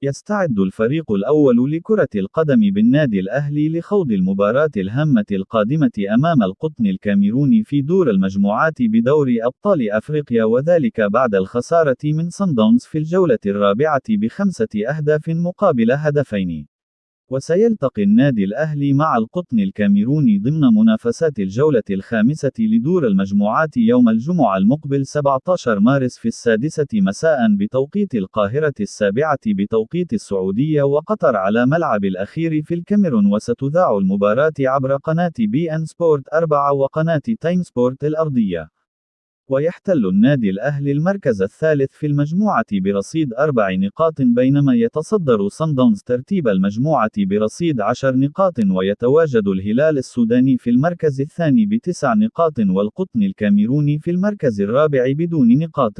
يستعد الفريق الأول لكرة القدم بالنادي الأهلي لخوض المباراة الهامة القادمة أمام القطن الكاميروني في دور المجموعات بدوري أبطال أفريقيا، وذلك بعد الخسارة من صن داونز في الجولة الرابعة ب5 أهداف مقابل هدفين. وسيلتقي النادي الأهلي مع القطن الكاميروني ضمن منافسات الجولة الخامسة لدور المجموعات يوم الجمعة المقبل 17 مارس في 6 مساء بتوقيت القاهرة، 7 بتوقيت السعودية وقطر، على ملعب الأخير في الكاميرون. وستذاع المباراة عبر قناة بي إن سبورت 4 وقناة تايم سبورت الأرضية. ويحتل النادي الأهلي المركز الثالث في المجموعة برصيد 4 نقاط، بينما يتصدر صن داونز ترتيب المجموعة برصيد 10 نقاط، ويتواجد الهلال السوداني في المركز الثاني ب9 نقاط، والقطن الكاميروني في المركز الرابع بدون نقاط.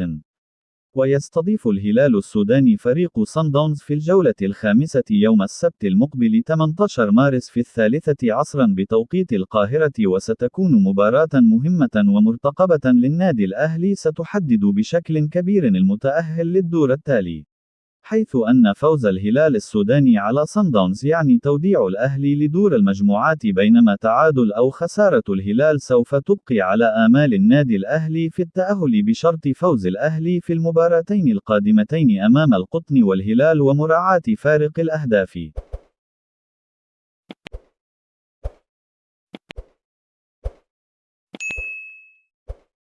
ويستضيف الهلال السوداني فريق صن داونز في الجولة الخامسة يوم السبت المقبل 18 مارس في 3 عصرا بتوقيت القاهرة، وستكون مباراة مهمة ومرتقبة للنادي الأهلي ستحدد بشكل كبير المتأهل للدور التالي، حيث أن فوز الهلال السوداني على صن داونز يعني توديع الأهلي لدور المجموعات، بينما تعادل أو خسارة الهلال سوف تبقي على آمال النادي الأهلي في التأهل بشرط فوز الأهلي في المباراتين القادمتين أمام القطن والهلال ومراعاة فارق الأهداف.